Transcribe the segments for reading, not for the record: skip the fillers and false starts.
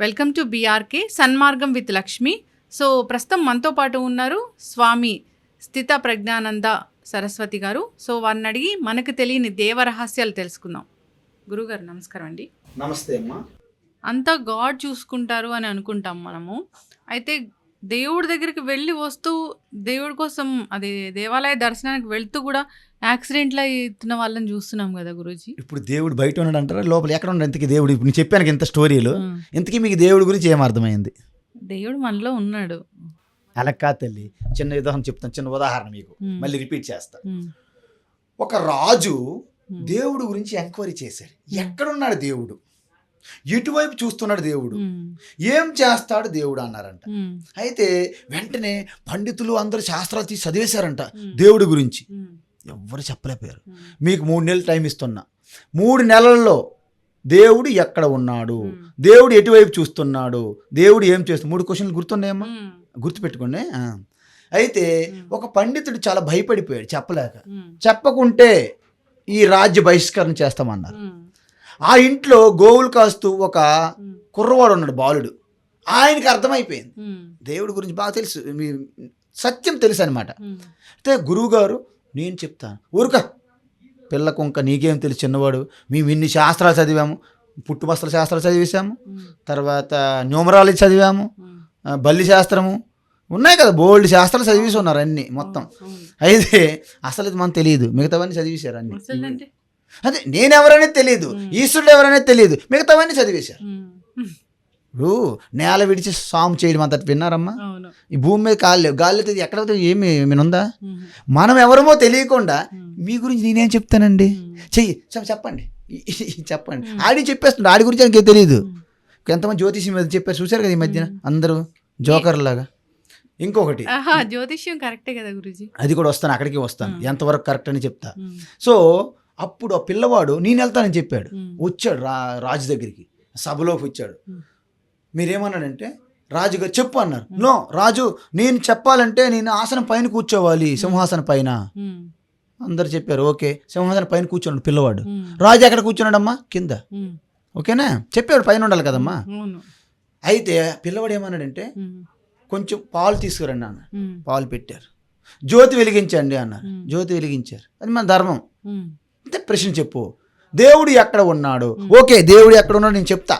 Welcome to BRK Sanmargam with Lakshmi. So ప్రస్తుతం మనతో పాటు ఉన్నారు స్వామి స్థిత ప్రజ్ఞానంద సరస్వతి గారు. సో వారిని అడిగి మనకు తెలియని దేవ రహస్యాలు తెలుసుకుందాం. గురుగారు నమస్కారం అండి. నమస్తే అమ్మా. అంతా గాడ్ చూసుకుంటారు అని అనుకుంటాం మనము. అయితే దేవుడి దగ్గరికి వెళ్ళి వస్తూ దేవుడి కోసం అది దేవాలయ దర్శనానికి వెళ్తూ కూడా యాక్సిడెంట్లు అవుతున్న వాళ్ళని చూస్తున్నాం కదా గురూజీ. ఇప్పుడు దేవుడు బయట ఉన్నాడు అంటారా, లోపల ఎక్కడ ఉన్నాడు? ఇంతకీ దేవుడు ఇప్పుడు నేను చెప్పాను ఇంత స్టోరీలు, ఇంతకీ మీకు దేవుడి గురించి ఏం అర్థమైంది? దేవుడు మనలో ఉన్నాడు. అలా కాదు తల్లి, చిన్న ఉదాహరణ చెప్తాను, చిన్న ఉదాహరణ మీకు మళ్ళీ రిపీట్ చేస్తా. ఒక రాజు దేవుడు గురించి ఎంక్వైరీ చేశాడు. ఎక్కడున్నాడు దేవుడు, ఎటువైపు చూస్తున్నాడు దేవుడు, ఏం చేస్తాడు దేవుడు అన్నారంట. అయితే వెంటనే పండితులు అందరూ శాస్త్రాలు తీసి చదివేశారంట దేవుడి గురించి. ఎవ్వరు చెప్పలేకపోయారు. మీకు 3 నెలలు టైం ఇస్తున్నా, 3 నెలల్లో దేవుడు ఎక్కడ ఉన్నాడు, దేవుడు ఎటువైపు చూస్తున్నాడు, దేవుడు ఏం చేస్తున్నాడు, 3 క్వశ్చన్లు గుర్తున్నాయమ్మా, గుర్తుపెట్టుకోండి. అయితే ఒక పండితుడు చాలా భయపడిపోయాడు, చెప్పకుంటే ఈ రాజ్య బహిష్కరణ చేస్తామన్నారు. ఆ ఇంట్లో గోవులు కాస్తూ ఒక కుర్రవాడు ఉన్నాడు, బాలుడు. ఆయనకి అర్థమైపోయింది దేవుడి గురించి బాగా తెలుసు, సత్యం తెలుసు అనమాట. అయితే గురువు గారు నేను చెప్తాను, ఊరుక పిల్ల కుంక నీకేం తెలుసు చిన్నవాడు, మేము ఇన్ని శాస్త్రాలు చదివాము, పుట్టుబస్తల శాస్త్రాలు చదివేశాము, తర్వాత న్యూమరాలజీ చదివాము, బల్లి శాస్త్రము ఉన్నాయి కదా, బోల్డ్ శాస్త్రాలు చదివేసి ఉన్నారు అన్ని మొత్తం. అయితే అసలు ఇది మనకు తెలియదు, మిగతావన్నీ చదివేశారు అన్ని. అదే నేనెవరనేది తెలియదు, ఈశ్వరుడు ఎవరనేది తెలియదు, మిగతావన్నీ చదివేశారు. ఇప్పుడు నేల విడిచి సాము చేయడం అంత విన్నారమ్మా? ఈ భూమి మీద గాలి ఎక్కడ ఏమి ఉందా? మనం ఎవరమో తెలియకుండా మీ గురించి నేనేం చెప్తానండి, చెప్పండి చెప్పండి. ఆడి చెప్పేస్తుండే, ఆడి గురించి ఆయనకి తెలియదు. ఎంతమంది జ్యోతిష్యం మీద చెప్పారు చూసారు కదా ఈ మధ్యన, అందరూ జోకర్ లాగా. ఇంకొకటి జ్యోతిష్యం కరెక్టే కదా గురూజీ, అది కూడా వస్తాను, అక్కడికి వస్తాను, ఎంతవరకు కరెక్ట్ అని చెప్తా. సో అప్పుడు ఆ పిల్లవాడు నేను వెళ్తానని చెప్పాడు, వచ్చాడు రాజు దగ్గరికి, సభలోకి వచ్చాడు. మీరేమన్నాడంటే, రాజుగారు చెప్పు అన్నారు. నో రాజు, నేను చెప్పాలంటే నేను ఆసనం పైన కూర్చోవాలి, సింహాసనం పైన. అందరు చెప్పారు ఓకే, సింహాసనం పైన కూర్చున్నాడు పిల్లవాడు. రాజు ఎక్కడ కూర్చున్నాడమ్మా? కింద. ఓకేనా, చెప్పాడు పైన ఉండాలి కదమ్మా. అయితే పిల్లవాడు ఏమన్నాడంటే, కొంచెం పాలు తీసుకురండి అన్న. పాలు పెట్టారు. జ్యోతి వెలిగించండి అన్నారు. జ్యోతి వెలిగించారు. అది మన ధర్మం. అంటే ప్రశ్న చెప్పు, దేవుడు ఎక్కడ ఉన్నాడు? ఓకే దేవుడు ఎక్కడ ఉన్నాడు నేను చెప్తా,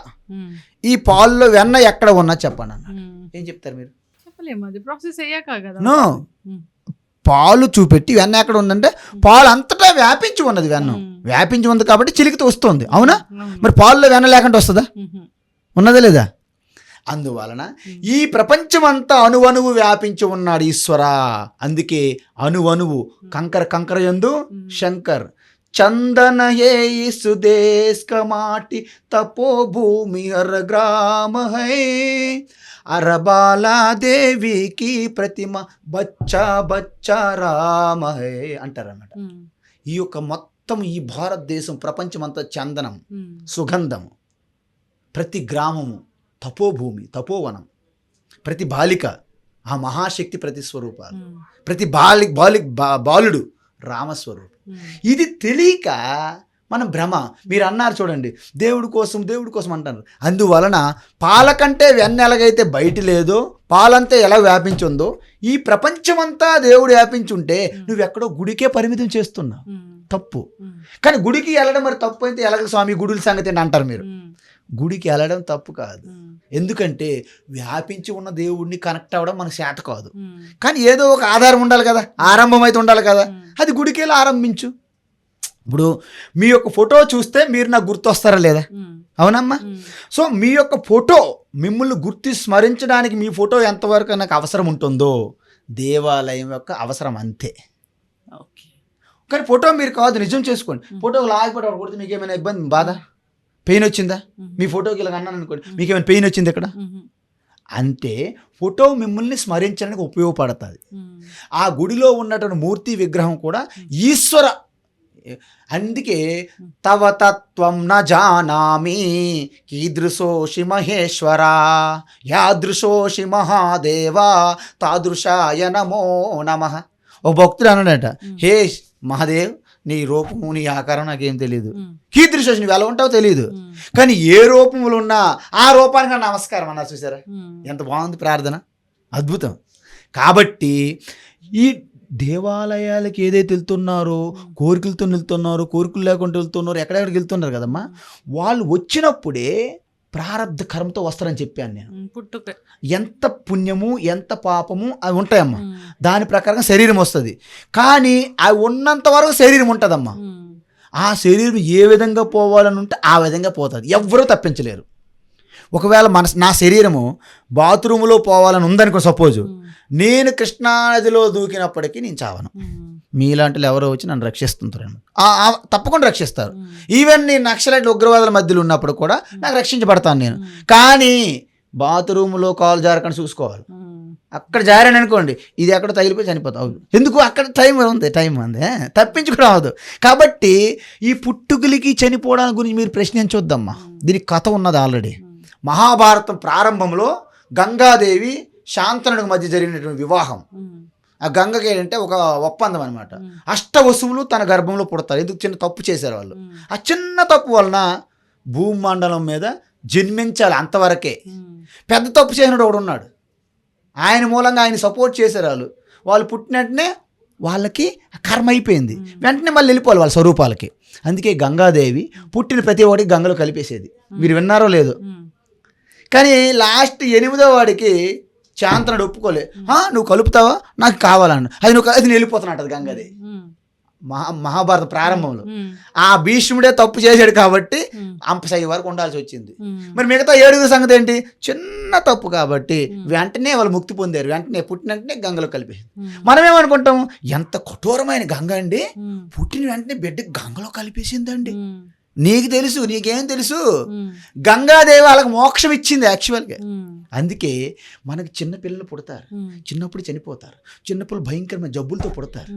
ఈ పాల్లో వెన్న ఎక్కడ ఉన్నా చెప్పండి అన్నాడు. ఏం చెప్తారు మీరు? నో, పాలు చూపెట్టి వెన్న ఎక్కడ ఉందంటే, పాలు అంతటా వ్యాపించి ఉన్నది, వెన్న వ్యాపించి ఉంది కాబట్టి చిలికితే వస్తుంది, అవునా? మరి పాల్లో వెన్న లేకుండా వస్తుందా? ఉన్నదా లేదా? అందువలన ఈ ప్రపంచమంతా అణువణువు వ్యాపించి ఉన్నాడు ఈశ్వర. అందుకే అణువణువు కంకర యందు శంకర్, చందన హే సుదేశ్ కమాటి తపో భూమి హర గ్రామ హై, అరబాలా దేవికి ప్రతిమ బచ్చా బచ్చా రామ హై అంటారన్నమాట. ఈ యొక్క మొత్తం ఈ భారతదేశం ప్రపంచమంతా చందనం, సుగంధం, ప్రతి గ్రామము తపోభూమి, తపోవనం, ప్రతి బాలిక ఆ మహాశక్తి ప్రతిస్వరూపాలు, ప్రతి బాలుడు రామస్వరూపం. ఇది తెలియక మన భ్రమ. మీరు అన్నారు చూడండి, దేవుడి కోసం అంటారు. అందువలన పాల కంటే వెన్న ఎలాగైతే బయట లేదో, పాలంతా ఎలా వ్యాపించుందో ఈ ప్రపంచమంతా దేవుడు వ్యాపించుంటే నువ్వెక్కడో గుడికే పరిమితం చేస్తున్నావు, తప్పు. కానీ గుడికి వెళ్ళడం మరి తప్పు అయితే ఎలాగ స్వామి గుడుల సంగతి అని అంటారు మీరు. గుడికి వెళ్ళడం తప్పు కాదు, ఎందుకంటే వ్యాపించి ఉన్న దేవుడిని కనెక్ట్ అవ్వడం మనకు చేత కాదు. కానీ ఏదో ఒక ఆధారం ఉండాలి కదా, ఆరంభం అయితే ఉండాలి కదా, అది గుడికి వెళ్ళి ఆరంభించు. ఇప్పుడు మీ యొక్క ఫోటో చూస్తే మీరు నాకు గుర్తొస్తారా లేదా? అవునమ్మా. సో మీ యొక్క ఫోటో మిమ్మల్ని గుర్తు స్మరించడానికి మీ ఫోటో ఎంతవరకు నాకు అవసరం ఉంటుందో దేవాలయం యొక్క అవసరం అంతే. కానీ ఫోటో మీరు కాదు, నిజం చేసుకోండి. ఫోటోకి లాగిపోవడం కొడితే మీకు ఏమైనా ఇబ్బంది, బాధ, పెయిన్ వచ్చిందా? మీ ఫోటోకి ఇలా అన్నాను అనుకోండి, మీకు ఏమైనా పెయిన్ వచ్చింది ఇక్కడ? అంటే ఫోటో మిమ్మల్ని స్మరించడానికి ఉపయోగపడుతుంది. ఆ గుడిలో ఉన్నటువంటి మూర్తి విగ్రహం కూడా ఈశ్వర. అందుకే తవ తత్వం న జానామి కీదృశోషి మహేశ్వర, యాదృశోషి మహాదేవ తాదృశాయ నమో నమః. ఓ భక్తుడు అన్నాడట, హే మహాదేవ్ నీ రూపము నీ ఆకారం నాకేం తెలియదు, కీర్తిశేషు నువ్వు ఎలా ఉంటావో తెలియదు, కానీ ఏ రూపములు ఉన్నా ఆ రూపానికి నా నమస్కారం అన్నారు. చూసారా ఎంత బాగుంది ప్రార్థన, అద్భుతం. కాబట్టి ఈ దేవాలయాలకి ఏదైతే వెళ్తున్నారో, కోరికలతో వెళ్తున్నారో, కోరికలు లేకుండా వెళ్తున్నారో, ఎక్కడెక్కడికి వెళ్తున్నారు కదమ్మా, వాళ్ళు వచ్చినప్పుడే ప్రారబ్ధ కర్మతో వస్తారని చెప్పాను నేను. పుట్టుక ఎంత పుణ్యము ఎంత పాపము అవి ఉంటాయమ్మా, దాని ప్రకారంగా శరీరం వస్తుంది. కానీ అవి ఉన్నంత వరకు శరీరం ఉంటుందమ్మా. ఆ శరీరం ఏ విధంగా పోవాలని ఉంటే ఆ విధంగా పోతుంది, ఎవ్వరూ తప్పించలేరు. ఒకవేళ నా శరీరము బాత్రూంలో పోవాలని ఉందనుకో, సపోజు నేను కృష్ణానదిలో దూకినప్పటికీ నేను చావను. మీలాంటి ఎవరో వచ్చి నన్ను రక్షిస్తుంటారు, తప్పకుండా రక్షిస్తారు. ఈవెన్ నేను నక్సలైట్ ఉగ్రవాదుల మధ్యలో ఉన్నప్పుడు కూడా నాకు రక్షించబడతాను నేను. కానీ బాత్రూంలో కాలు జారకుండా చూసుకోవాలి. అక్కడ జారాను అనుకోండి, ఇది ఎక్కడ తగిలిపోయి చనిపోతావు. ఎందుకు? అక్కడ టైం ఉంది, తప్పించుకోవడం అవదు. కాబట్టి ఈ పుట్టుకలకి చనిపోవడానికి గురించి మీరు ప్రశ్నించొద్దమ్మా, దీనికి కథ ఉన్నది ఆల్రెడీ. మహాభారతం ప్రారంభంలో గంగాదేవి శాంతనుడికి మధ్య జరిగినటువంటి వివాహం. ఆ గంగకి ఏంటంటే ఒక ఒప్పందం అనమాట. అష్టవసువులు తన గర్భంలో పుడతారు. ఎందుకు? చిన్న తప్పు చేశారు వాళ్ళు. ఆ చిన్న తప్పు వలన భూమండలం మీద జన్మించాలి, అంతవరకే. పెద్ద తప్పు చేసినప్పుడు ఒకడు ఉన్నాడు, ఆయన మూలంగా ఆయన సపోర్ట్ చేశారు వాళ్ళు పుట్టినట్టునే వాళ్ళకి కర్మ అయిపోయింది, వెంటనే మళ్ళీ వెళ్ళిపోవాలి వాళ్ళ స్వరూపాలకి. అందుకే గంగాదేవి పుట్టిన ప్రతి వాడికి గంగలో కలిపేసేది. మీరు విన్నారో లేదో. కానీ లాస్ట్ 8వ వాడికి శాంతనుడు ఒప్పుకోలే. నువ్వు కలుపుతావా, నాకు కావాలన్న. అది వెళ్ళిపోతున్నట్టు అది గంగాదేవి. మహాభారత ప్రారంభంలో ఆ భీష్ముడే తప్పు చేశాడు కాబట్టి అంపసై వరకు ఉండాల్సి వచ్చింది. మరి మిగతా 7 సంగతి ఏంటి? చిన్న తప్పు కాబట్టి వెంటనే వాళ్ళు ముక్తి పొందారు, వెంటనే పుట్టిన వెంటనే గంగలో కలిపేది. మనమేమనుకుంటాము, ఎంత కఠోరమైన గంగ అండి, పుట్టిన వెంటనే బిడ్డ గంగలో కలిపేసిందండి. నీకు తెలుసు, నీకేం తెలుసు? గంగాదేవి వాళ్ళకి మోక్షం ఇచ్చింది యాక్చువల్గా. అందుకే మనకి చిన్నపిల్లలు పుడతారు, చిన్నప్పుడు చనిపోతారు, చిన్నప్పుడు భయంకరమైన జబ్బులతో పుడతారు.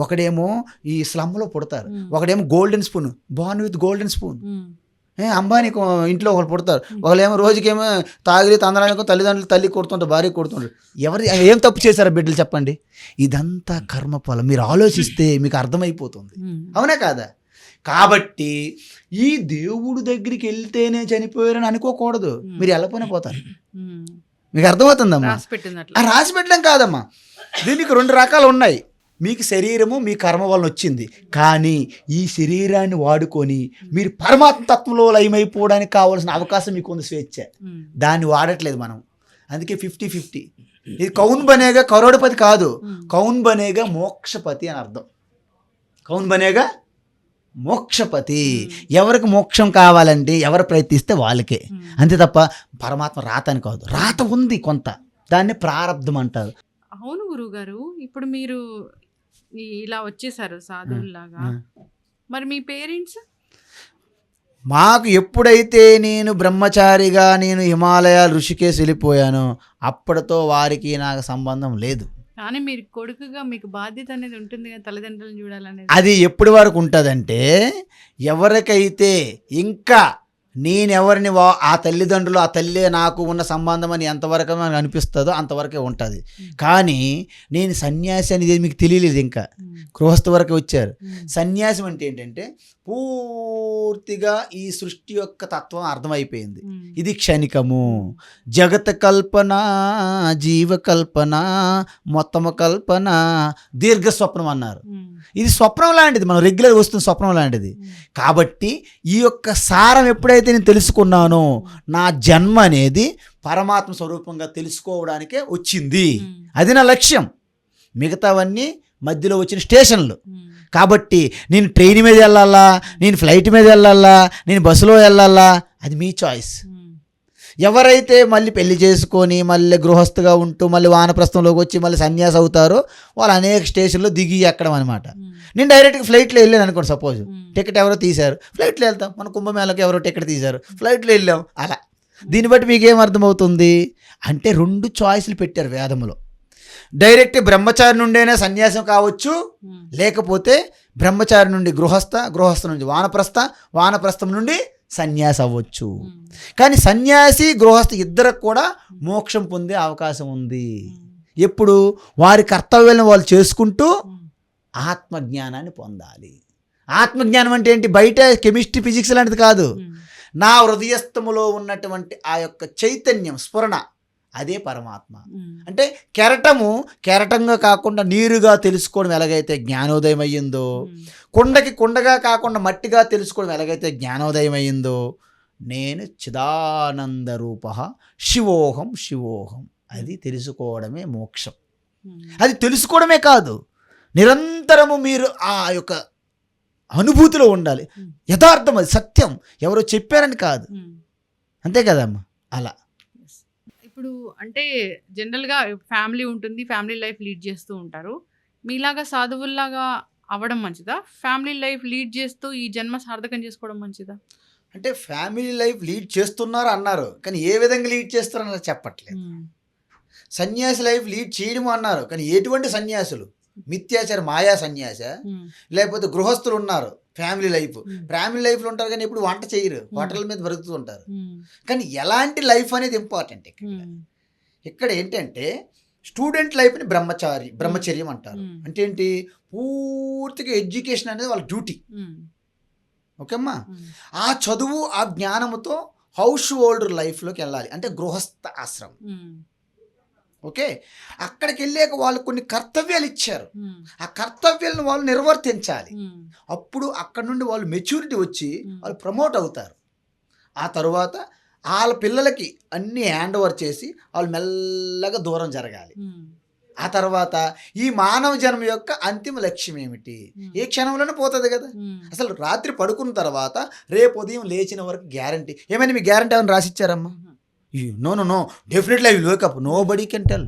ఒకడేమో ఈ స్లమ్లో పుడతారు, ఒకడేమో golden spoon, born with golden spoon. Ambani ఇంట్లో ఒకరు పుడతారు, ఒకళ్ళేమో రోజుకేమో తాగిలి తందడానికి తల్లిదండ్రులు తల్లి కొడుతుంటారు, భార్య కొడుతుంటారు. ఎవరు ఏం తప్పు చేశారా బిడ్డలు చెప్పండి? ఇదంతా కర్మఫలం. మీరు ఆలోచిస్తే మీకు అర్థమైపోతుంది, అవునా కాదా? కాబట్టి ఈ దేవుడు దగ్గరికి వెళ్తేనే చనిపోయారని అనుకోకూడదు. మీరు వెళ్ళపోయినా పోతారు. మీకు అర్థమవుతుందమ్మా? రాసి పెట్టడం కాదమ్మా, దీనికి 2 రకాలు ఉన్నాయి. మీకు శరీరము మీ కర్మ వలన వచ్చింది, కానీ ఈ శరీరాన్ని వాడుకొని మీరు పరమాత్మ తత్వంలో లయమైపోవడానికి కావాల్సిన అవకాశం మీకు ఉంది, స్వేచ్ఛ. దాన్ని వాడట్లేదు మనం. అందుకే 50-50. ఇది కౌన్ బనేగా కరోడపతి కాదు, కౌన్ బనేగా మోక్షపతి అని అర్థం. కౌన్ బనేగా మోక్షపతి. ఎవరికి మోక్షం కావాలంటే ఎవరు ప్రయత్నిస్తే వాళ్ళకే, అంతే తప్ప పరమాత్మ రాత అని కాదు. రాత ఉంది కొంత, దాన్ని ప్రారబ్ధం అంటారు. అవును గురువుగారు, ఇప్పుడు మీరు ఇలా వచ్చేసారు సాధువులాగా, మరి మీ పేరెంట్స్? మాకు ఎప్పుడైతే నేను బ్రహ్మచారిగా నేను హిమాలయాలు ఋషికేశ్ వెళ్ళిపోయానో అప్పటితో వారికి నాకు సంబంధం లేదు. కానీ మీరు కొడుకుగా మీకు బాధ్యత అనేది ఉంటుంది కదా, తల్లిదండ్రులను చూడాలనేది. అది ఎప్పటి వరకు ఉంటుందంటే, ఎవరికైతే ఇంకా నేనెవరిని ఆ తల్లిదండ్రులు ఆ తల్లే నాకు ఉన్న సంబంధం అని ఎంతవరకు మనకు అనిపిస్తుందో అంతవరకే ఉంటుంది. కానీ నేను సన్యాసి అనేది మీకు తెలియలేదు, ఇంకా గృహస్థ వరకు వచ్చారు. సన్యాసం అంటే ఏంటంటే పూర్తిగా ఈ సృష్టి యొక్క తత్వం అర్థమైపోయింది. ఇది క్షణికము, జగత కల్పన, జీవకల్పన, మొత్తము కల్పన, దీర్ఘ స్వప్నం అన్నారు. ఇది స్వప్నం లాంటిది, మనం రెగ్యులర్ వస్తున్న స్వప్నం లాంటిది. కాబట్టి ఈ యొక్క సారం ఎప్పుడైతే నేను తెలుసుకున్నానో, నా జన్మ అనేది పరమాత్మ స్వరూపంగా తెలుసుకోవడానికే వచ్చింది. అది నా లక్ష్యం. మిగతావన్నీ మధ్యలో వచ్చిన స్టేషన్లు. కాబట్టి నేను ట్రైన్ మీద వెళ్ళాలా, నేను ఫ్లైట్ మీద వెళ్ళాలా, నేను బస్సులో వెళ్ళాలా, అది మీ చాయిస్. ఎవరైతే మళ్ళీ పెళ్లి చేసుకొని మళ్ళీ గృహస్థగా ఉంటూ మళ్ళీ వానప్రస్థంలోకి వచ్చి మళ్ళీ సన్యాసి అవుతారో వాళ్ళు అనేక స్టేషన్లో దిగి ఎక్కడం అనమాట. నేను డైరెక్ట్గా ఫ్లైట్లో వెళ్ళాను అనుకోండి, సపోజ్ టికెట్ ఎవరో తీశారు, ఫ్లైట్లో వెళ్తాం. మన కుంభమేళకి ఎవరో టికెట్ తీశారు, ఫ్లైట్లో వెళ్ళాం. అలా దీన్ని బట్టి మీకేం అర్థమవుతుంది అంటే 2 చాయిస్లు పెట్టారు వేదములో. డైరెక్ట్ బ్రహ్మచారి నుండేనే సన్యాసం కావచ్చు, లేకపోతే బ్రహ్మచారి నుండి గృహస్థ, గృహస్థ నుండి వానప్రస్థ, వానప్రస్థం నుండి సన్యాసి అవ్వచ్చు. కానీ సన్యాసి గృహస్థ ఇద్దరికి కూడా మోక్షం పొందే అవకాశం ఉంది. ఎప్పుడు? వారి కర్తవ్యాలను వాళ్ళు చేసుకుంటూ ఆత్మజ్ఞానాన్ని పొందాలి. ఆత్మజ్ఞానం అంటే ఏంటి? బయట కెమిస్ట్రీ ఫిజిక్స్ లాంటిది కాదు. నా హృదయస్థములో ఉన్నటువంటి ఆ యొక్క చైతన్యం స్ఫురణ, అదే పరమాత్మ. అంటే కెరటంగా కాకుండా నీరుగా తెలుసుకోవడం ఎలాగైతే జ్ఞానోదయం అయ్యిందో, కుండకి కుండగా కాకుండా మట్టిగా తెలుసుకోవడం ఎలాగైతే జ్ఞానోదయం అయ్యిందో, నేను చిదానంద రూప శివోహం శివోహం, అది తెలుసుకోవడమే మోక్షం. అది తెలుసుకోవడమే కాదు, నిరంతరము మీరు ఆ యొక్క అనుభూతిలో ఉండాలి. యథార్థం, అది సత్యం, ఎవరో చెప్పారని కాదు. అంతే కదమ్మా. అలా ఇప్పుడు అంటే జనరల్గా ఫ్యామిలీ ఉంటుంది, ఫ్యామిలీ లైఫ్ లీడ్ చేస్తూ ఉంటారు. మీలాగా సాధువుల్లాగా అవ్వడం మంచిదా, ఫ్యామిలీ లైఫ్ లీడ్ చేస్తూ ఈ జన్మ సార్థకం చేసుకోవడం మంచిదా? అంటే ఫ్యామిలీ లైఫ్ లీడ్ చేస్తున్నారు అన్నారు, కానీ ఏ విధంగా లీడ్ చేస్తారన్నది చెప్పట్లేదు. సన్యాసి లైఫ్ లీడ్ చేయడం అన్నారు, కానీ ఎటువంటి సన్యాసులు? మిథ్యాచార మాయా సన్యాస, లేకపోతే గృహస్థులు ఉన్నారు ఫ్యామిలీ లైఫ్లో ఉంటారు, కానీ ఇప్పుడు వంట చేయరు, హోటల్ మీద బ్రతుకుతూ ఉంటారు. కానీ ఎలాంటి లైఫ్ అనేది ఇంపార్టెంట్. ఇక్కడ ఏంటంటే స్టూడెంట్ లైఫ్ని బ్రహ్మచర్యం అంటారు. అంటే ఏంటి? పూర్తిగా ఎడ్యుకేషన్ అనేది వాళ్ళ డ్యూటీ. ఓకేమ్మా. ఆ చదువు ఆ జ్ఞానముతో హౌస్ హోల్డర్ లైఫ్లోకి వెళ్ళాలి, అంటే గృహస్థ ఆశ్రమం. ఓకే, అక్కడికి వెళ్ళాక వాళ్ళు కొన్ని కర్తవ్యాలు ఇచ్చారు, ఆ కర్తవ్యాలను వాళ్ళు నిర్వర్తించాలి. అప్పుడు అక్కడ నుండి వాళ్ళు మెచ్యూరిటీ వచ్చి వాళ్ళు ప్రమోట్ అవుతారు. ఆ తర్వాత వాళ్ళ పిల్లలకి అన్నీ హ్యాండ్ ఓవర్ చేసి వాళ్ళు మెల్లగా దూరం జరగాలి. ఆ తర్వాత ఈ మానవ జన్మ యొక్క అంతిమ లక్ష్యం ఏమిటి? ఏ క్షణంలోనే పోతుంది కదా. అసలు రాత్రి పడుకున్న తర్వాత రేపు ఉదయం లేచిన వరకు గ్యారంటీ ఏమైనా మీ గ్యారంటీ ఏమైనా రాసిచ్చారమ్మా? No definitely I will wake up, no body can tell.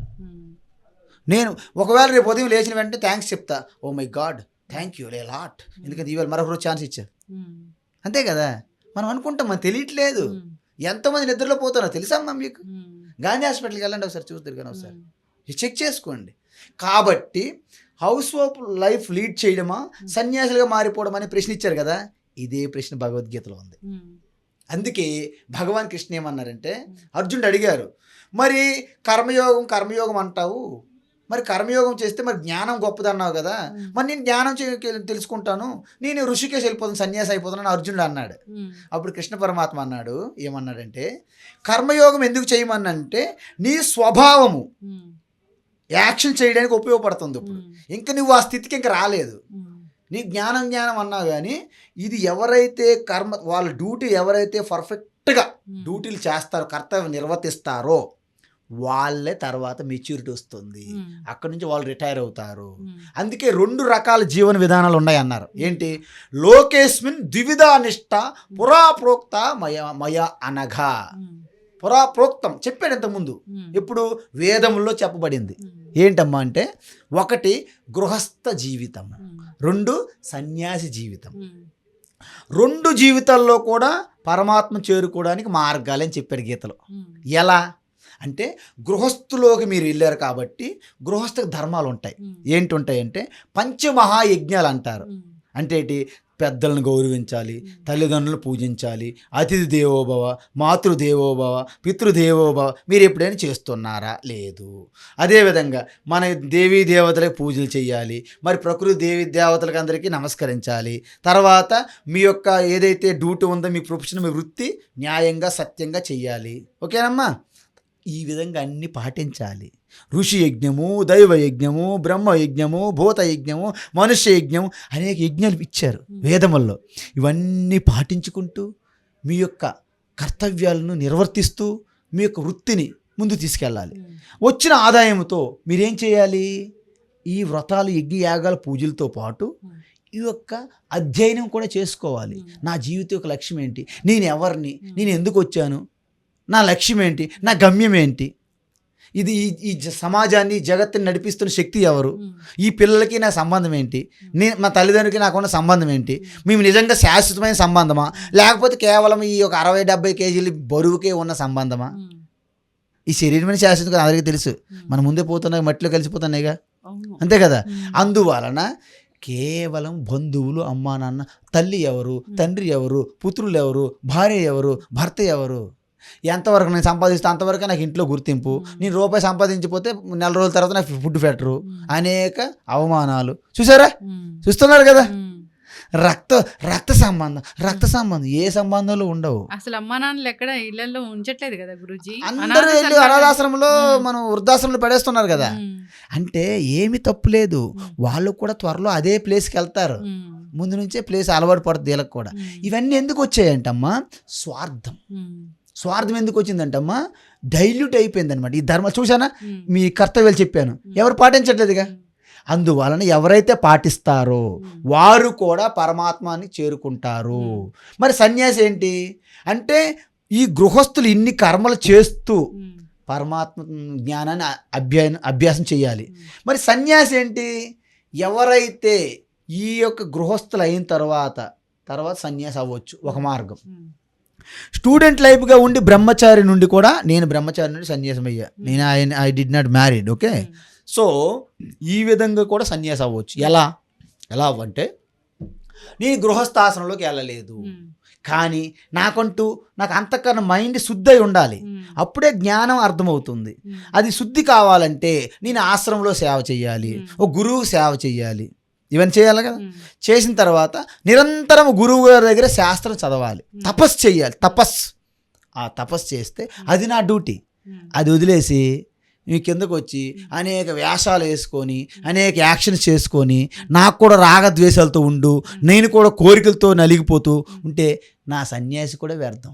నేను ఒకవేళ రేపు ఉదయం లేచిన వెంటనే థ్యాంక్స్ చెప్తా, oh my god thank you a lot, ఎందుకంటే ఇవాళ మరొకరు ఛాన్స్ ఇచ్చారు. అంతే కదా. మనం అనుకుంటాం, మనకు తెలియట్లేదు. ఎంతోమంది నిద్రలో పోతారో తెలుసమ్మా మీకు? గాంధీ హాస్పిటల్కి వెళ్ళండి ఒకసారి, చూద్దరు కానీ ఒకసారి చెక్ చేసుకోండి. కాబట్టి హౌస్ వైఫ్ లైఫ్ లీడ్ చేయడమా, సన్యాసులుగా మారిపోవడం అనే ప్రశ్న ఇచ్చారు కదా, ఇదే ప్రశ్న భగవద్గీతలో ఉంది. అందుకే భగవాన్ కృష్ణ ఏమన్నారంటే, అర్జునుడు అడిగారు, మరి కర్మయోగం అంటావు, మరి కర్మయోగం చేస్తే మరి జ్ఞానం గొప్పదన్నావు కదా, మరి నేను జ్ఞానం తెలుసుకుంటాను, నేను ఋషికేశ్ వెళ్ళిపోతాను, సన్యాసి అయిపోతాను అని అర్జునుడు అన్నాడు. అప్పుడు కృష్ణ పరమాత్మ అన్నాడు, ఏమన్నాడంటే, కర్మయోగం ఎందుకు చేయమనంటే నీ స్వభావము యాక్షన్ చేయడానికి ఉపయోగపడుతుంది. ఇప్పుడు ఇంకా నువ్వు ఆ స్థితికి ఇంకా రాలేదు. నీ జ్ఞానం అన్నావు, కానీ ఇది ఎవరైతే వాళ్ళ డ్యూటీ ఎవరైతే పర్ఫెక్ట్గా డ్యూటీలు చేస్తారో, కర్తవ్యం నిర్వర్తిస్తారో వాళ్ళే తర్వాత మెచ్యూరిటీ వస్తుంది. అక్కడి నుంచి వాళ్ళు రిటైర్ అవుతారు. అందుకే 2 రకాల జీవన విధానాలు ఉన్నాయి అన్నారు. ఏంటి? లోకేస్మిన్ ద్విధా నిష్ఠ పురా ప్రోక్త మయా అనఘా. పురాప్రోక్తం చెప్పాడు ఇంతకుముందు, ఇప్పుడు వేదముల్లో చెప్పబడింది. ఏంటమ్మా అంటే, 1 గృహస్థ జీవితం, 2 సన్యాసి జీవితం. 2 జీవితాల్లో కూడా పరమాత్మ చేరుకోవడానికి మార్గాలని చెప్పాడు గీతలో. ఎలా అంటే, గృహస్థులోకి మీరు వెళ్ళారు కాబట్టి గృహస్థ ధర్మాలు ఉంటాయి. ఏంటి ఉంటాయంటే, పంచమహాయజ్ఞాలు అంటారు. అంటే ఏంటి? పెద్దలను గౌరవించాలి, తల్లిదండ్రులను పూజించాలి, అతిథి దేవోభవ, మాతృదేవోభవ, పితృదేవోభవ. మీరు ఎప్పుడైనా చేస్తున్నారా? లేదు. అదేవిధంగా మన దేవీ దేవతలకు పూజలు చేయాలి, మరి ప్రకృతి దేవీ దేవతలకు అందరికీ నమస్కరించాలి. తర్వాత మీ యొక్క ఏదైతే డ్యూటీ ఉందో, మీ ప్రొఫెషన్, మీ వృత్తి న్యాయంగా సత్యంగా చెయ్యాలి. ఓకేనమ్మా? ఈ విధంగా అన్నీ పాటించాలి. ఋషి యజ్ఞము, దైవ యజ్ఞము, బ్రహ్మ యజ్ఞము, భూత యజ్ఞము, మనుష్య యజ్ఞము, అనేక యజ్ఞాలు ఇచ్చారు వేదముల్లో. ఇవన్నీ పాటించుకుంటూ మీ యొక్క కర్తవ్యాలను నిర్వర్తిస్తూ మీ యొక్క వృత్తిని ముందు తీసుకెళ్ళాలి. వచ్చిన ఆదాయంతో మీరేం చేయాలి? ఈ వ్రతాలు, యజ్ఞ యాగాల పూజలతో పాటు ఈ యొక్క అధ్యయనం కూడా చేసుకోవాలి. నా జీవిత యొక్క లక్ష్యం ఏంటి? నేను ఎవరిని? నేను ఎందుకు వచ్చాను? నా లక్ష్యం ఏంటి? నా గమ్యం ఏంటి? ఇది ఈ సమాజాన్ని, జగత్తుని నడిపిస్తున్న శక్తి ఎవరు? ఈ పిల్లలకి నా సంబంధం ఏంటి? మా తల్లిదండ్రులకి నాకున్న సంబంధం ఏంటి? మేము నిజంగా శాశ్వతమైన సంబంధమా, లేకపోతే కేవలం ఈ ఒక 60-70 కేజీలు బరువుకే ఉన్న సంబంధమా? ఈ శరీరమైన శాశ్వతం అందరికీ తెలుసు, మన ముందే పోతున్నాయి, మట్టిలో కలిసిపోతున్నాయిగా. అంతే కదా. అందువలన కేవలం బంధువులు, అమ్మా నాన్న, తల్లి ఎవరు, తండ్రి ఎవరు, పుత్రులు ఎవరు, భార్య ఎవరు, భర్త ఎవరు, ఎంతవరకు నేను సంపాదిస్తే అంతవరకు నాకు ఇంట్లో గుర్తింపు, నేను రూపాయి సంపాదించిపోతే 4 రోజుల తర్వాత నాకు ఫుడ్ పెట్టరు, అనేక అవమానాలు చూసారా, చూస్తున్నారు కదా. రక్త సంబంధం ఏ సంబంధాలు ఉండవు. అసలు అమ్మా నాన్నలు ఎక్కడ ఇళ్లలో ఉంచట్లేదు కదా గురూజీ. అందరూ వెళ్ళి అనాథాశ్రమంలో మనం వృద్ధాశ్రమంలో పడేస్తున్నారు కదా. అంటే ఏమి తప్పు లేదు, వాళ్ళు కూడా త్వరలో అదే ప్లేస్కి వెళ్తారు. ముందు నుంచే ప్లేస్ అలవాటు పడుతుంది వీళ్ళకి కూడా. ఇవన్నీ ఎందుకు వచ్చాయంటమ్మా? స్వార్థం ఎందుకు వచ్చిందంటమ్మా? డైల్యూట్ అయిపోయిందనమాట ఈ ధర్మ. చూసానా, మీ కర్తవ్యాలు చెప్పాను, ఎవరు పాటించట్లేదుగా. అందువలన ఎవరైతే పాటిస్తారో వారు కూడా పరమాత్మాని చేరుకుంటారు. మరి సన్యాసి ఏంటి అంటే, ఈ గృహస్థులు ఇన్ని కర్మలు చేస్తూ పరమాత్మ జ్ఞానాన్ని అభ్యాసం చేయాలి. మరి సన్యాసి ఏంటి? ఎవరైతే ఈ యొక్క గృహస్థులు అయిన తర్వాత సన్యాసి అవ్వచ్చు, ఒక మార్గం. స్టూడెంట్ లైఫ్గా ఉండి బ్రహ్మచారి నుండి కూడా, నేను బ్రహ్మచారి నుండి సన్యాసం అయ్యా, నేను I did not married, okay. So ఈ విధంగా కూడా సన్యాసి అవ్వచ్చు. ఎలా అంటే, నేను గృహస్థాశ్రమంలోకి వెళ్ళలేదు, కానీ నాకు అంతకన్నా మైండ్ శుద్ధి అయి ఉండాలి. అప్పుడే జ్ఞానం అర్థమవుతుంది. అది శుద్ధి కావాలంటే నేను ఆశ్రమంలో సేవ చేయాలి, ఒక గురువుకు సేవ చేయాలి, ఇవన్నీ చేయాలి కదా. చేసిన తర్వాత నిరంతరం గురువు గారి దగ్గర శాస్త్రం చదవాలి, తపస్సు చేయాలి. ఆ తపస్సు చేస్తే అది నా డ్యూటీ. అది వదిలేసి మీ కిందకు వచ్చి అనేక వేషాలు వేసుకొని అనేక యాక్షన్స్ చేసుకొని నాకు కూడా రాగద్వేషాలతో ఉండు, నేను కూడా కోరికలతో నలిగిపోతూ ఉంటే నా సన్యాసి కూడా వ్యర్థం.